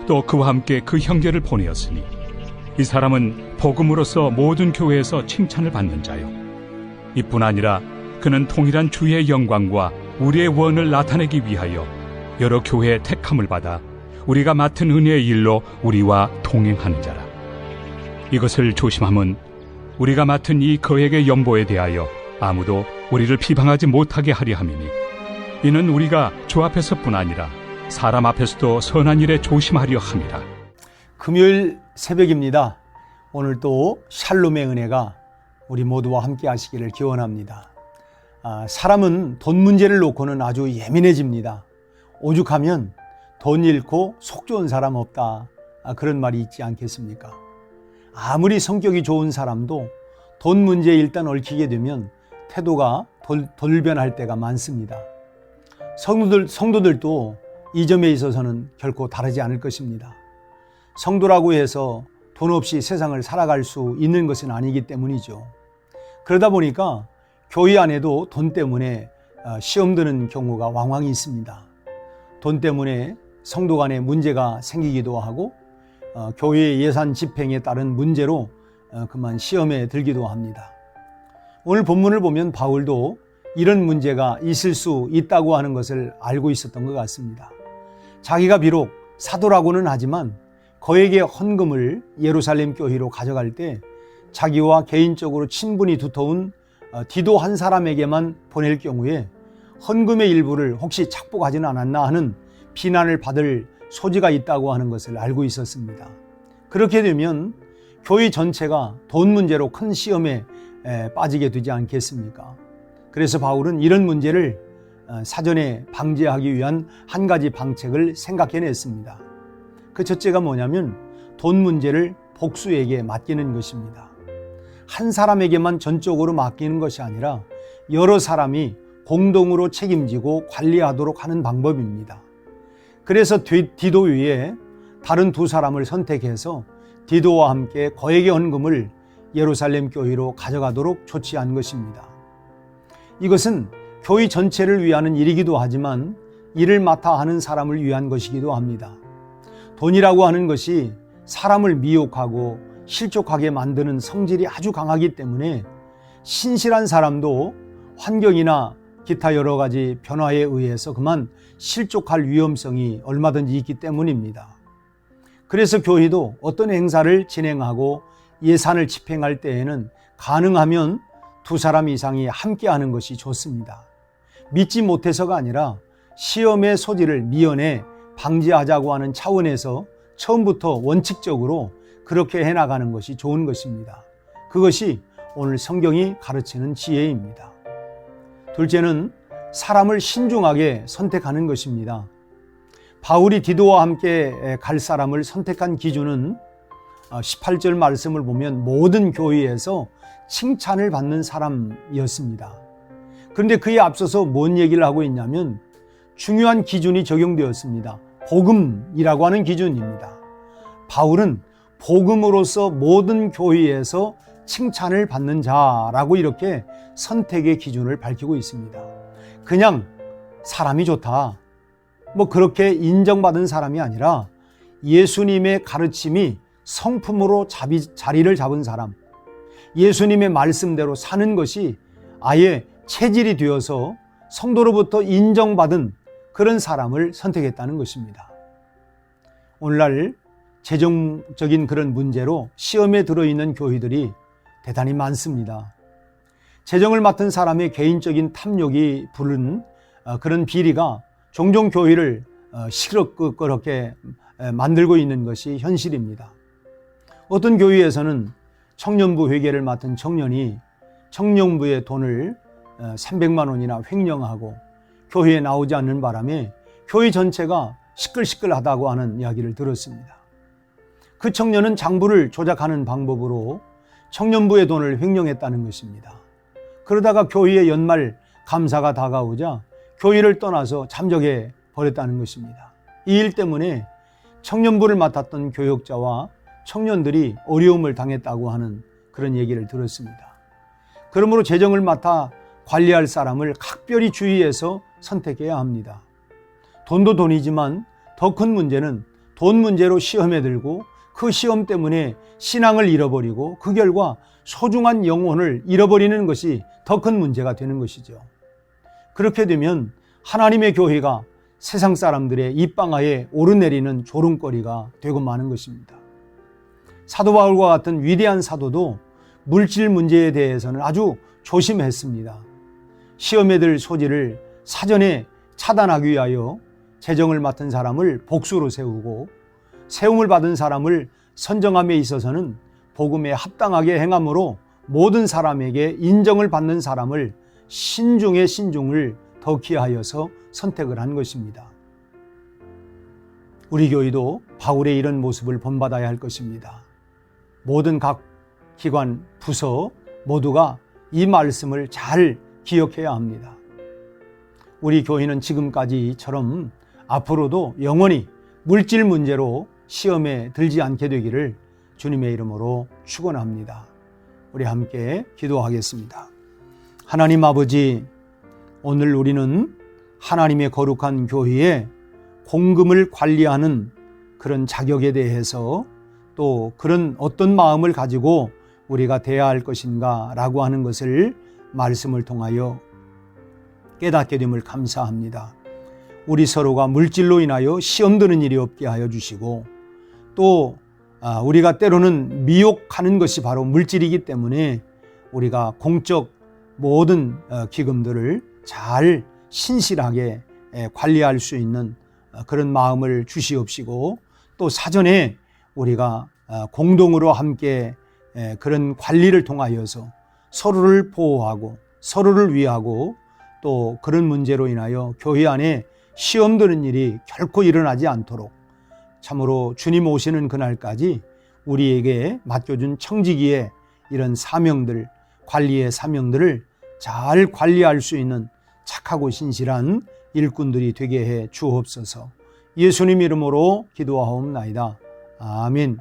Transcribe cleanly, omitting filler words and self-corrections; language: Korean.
또 그와 함께 그 형제를 보내었으니 이 사람은 복음으로서 모든 교회에서 칭찬을 받는 자요, 이뿐 아니라 그는 통일한 주의 영광과 우리의 원을 나타내기 위하여 여러 교회의 택함을 받아 우리가 맡은 은혜의 일로 우리와 동행하는 자라. 이것을 조심함은 우리가 맡은 이 거액의 연보에 대하여 아무도 우리를 비방하지 못하게 하려 함이니, 이는 우리가 주 앞에서뿐 아니라 사람 앞에서도 선한 일에 조심하려 함이라. 금요일 새벽입니다. 오늘 또 샬롬의 은혜가 우리 모두와 함께 하시기를 기원합니다. 사람은 돈 문제를 놓고는 아주 예민해집니다. 오죽하면 돈 잃고 속 좋은 사람 없다, 그런 말이 있지 않겠습니까? 아무리 성격이 좋은 사람도 돈 문제에 일단 얽히게 되면 태도가 돌변할 때가 많습니다. 성도들도 이 점에 있어서는 결코 다르지 않을 것입니다. 성도라고 해서 돈 없이 세상을 살아갈 수 있는 것은 아니기 때문이죠. 그러다 보니까 교회 안에도 돈 때문에 시험 드는 경우가 왕왕 있습니다. 돈 때문에 성도 간에 문제가 생기기도 하고, 교회의 예산 집행에 따른 문제로 그만 시험에 들기도 합니다. 오늘 본문을 보면 바울도 이런 문제가 있을 수 있다고 하는 것을 알고 있었던 것 같습니다. 자기가 비록 사도라고는 하지만 거액의 헌금을 예루살렘 교회로 가져갈 때 자기와 개인적으로 친분이 두터운 디도 한 사람에게만 보낼 경우에 헌금의 일부를 혹시 착복하지는 않았나 하는 비난을 받을 소지가 있다고 하는 것을 알고 있었습니다. 그렇게 되면 교회 전체가 돈 문제로 큰 시험에 빠지게 되지 않겠습니까? 그래서 바울은 이런 문제를 사전에 방지하기 위한 한 가지 방책을 생각해냈습니다. 그 첫째가 뭐냐면 돈 문제를 복수에게 맡기는 것입니다. 한 사람에게만 전적으로 맡기는 것이 아니라 여러 사람이 공동으로 책임지고 관리하도록 하는 방법입니다. 그래서 디도 위에 다른 두 사람을 선택해서 디도와 함께 거액의 헌금을 예루살렘 교회로 가져가도록 조치한 것입니다. 이것은 교회 전체를 위하는 일이기도 하지만 이를 맡아 하는 사람을 위한 것이기도 합니다. 돈이라고 하는 것이 사람을 미혹하고 실족하게 만드는 성질이 아주 강하기 때문에 신실한 사람도 환경이나 기타 여러 가지 변화에 의해서 그만 실족할 위험성이 얼마든지 있기 때문입니다. 그래서 교회도 어떤 행사를 진행하고 예산을 집행할 때에는 가능하면 두 사람 이상이 함께 하는 것이 좋습니다. 믿지 못해서가 아니라 시험의 소지를 미연에 방지하자고 하는 차원에서 처음부터 원칙적으로 그렇게 해나가는 것이 좋은 것입니다. 그것이 오늘 성경이 가르치는 지혜입니다. 둘째는 사람을 신중하게 선택하는 것입니다. 바울이 디도와 함께 갈 사람을 선택한 기준은 18절 말씀을 보면 모든 교회에서 칭찬을 받는 사람이었습니다. 그런데 그에 앞서서 뭔 얘기를 하고 있냐면 중요한 기준이 적용되었습니다. 복음이라고 하는 기준입니다. 바울은 복음으로서 모든 교회에서 칭찬을 받는 자라고 이렇게 선택의 기준을 밝히고 있습니다. 그냥 사람이 좋다, 그렇게 인정받은 사람이 아니라 예수님의 가르침이 성품으로 자리를 잡은 사람, 예수님의 말씀대로 사는 것이 아예 체질이 되어서 성도로부터 인정받은 그런 사람을 선택했다는 것입니다. 오늘날 재정적인 그런 문제로 시험에 들어있는 교회들이 대단히 많습니다. 재정을 맡은 사람의 개인적인 탐욕이 부른 그런 비리가 종종 교회를 시끄럽게 만들고 있는 것이 현실입니다. 어떤 교회에서는 청년부 회계를 맡은 청년이 청년부의 돈을 300만 원이나 횡령하고 교회에 나오지 않는 바람에 교회 전체가 시끌시끌하다고 하는 이야기를 들었습니다. 그 청년은 장부를 조작하는 방법으로 청년부의 돈을 횡령했다는 것입니다. 그러다가 교회의 연말 감사가 다가오자 교회를 떠나서 잠적해 버렸다는 것입니다. 이 일 때문에 청년부를 맡았던 교역자와 청년들이 어려움을 당했다고 하는 그런 얘기를 들었습니다. 그러므로 재정을 맡아 관리할 사람을 각별히 주의해서 선택해야 합니다. 돈도 돈이지만 더 큰 문제는 돈 문제로 시험에 들고 그 시험 때문에 신앙을 잃어버리고 그 결과 소중한 영혼을 잃어버리는 것이 더 큰 문제가 되는 것이죠. 그렇게 되면 하나님의 교회가 세상 사람들의 입방아에 오르내리는 조롱거리가 되고 마는 것입니다. 사도 바울과 같은 위대한 사도도 물질 문제에 대해서는 아주 조심했습니다. 시험에 들 소지를 사전에 차단하기 위하여 재정을 맡은 사람을 복수로 세우고 세움을 받은 사람을 선정함에 있어서는 복음에 합당하게 행함으로 모든 사람에게 인정을 받는 사람을 신중의 신중을 더 기하여서 선택을 한 것입니다. 우리 교회도 바울의 이런 모습을 본받아야 할 것입니다. 모든 각 기관, 부서 모두가 이 말씀을 잘 기억해야 합니다. 우리 교회는 지금까지처럼 앞으로도 영원히 물질 문제로 시험에 들지 않게 되기를 주님의 이름으로 축원합니다. 우리 함께 기도하겠습니다. 하나님 아버지, 오늘 우리는 하나님의 거룩한 교회에 공금을 관리하는 그런 자격에 대해서 또 그런 어떤 마음을 가지고 우리가 대해야 할 것인가 라고 하는 것을 말씀을 통하여 깨닫게 됨을 감사합니다. 우리 서로가 물질로 인하여 시험 드는 일이 없게 하여 주시고 또 우리가 때로는 미혹하는 것이 바로 물질이기 때문에 우리가 공적 모든 기금들을 잘 신실하게 관리할 수 있는 그런 마음을 주시옵시고 또 사전에 우리가 공동으로 함께 그런 관리를 통하여서 서로를 보호하고 서로를 위하고 또 그런 문제로 인하여 교회 안에 시험 드는 일이 결코 일어나지 않도록 참으로 주님 오시는 그날까지 우리에게 맡겨준 청지기의 이런 사명들, 관리의 사명들을 잘 관리할 수 있는 착하고 신실한 일꾼들이 되게 해 주옵소서. 예수님 이름으로 기도하옵나이다. 아멘.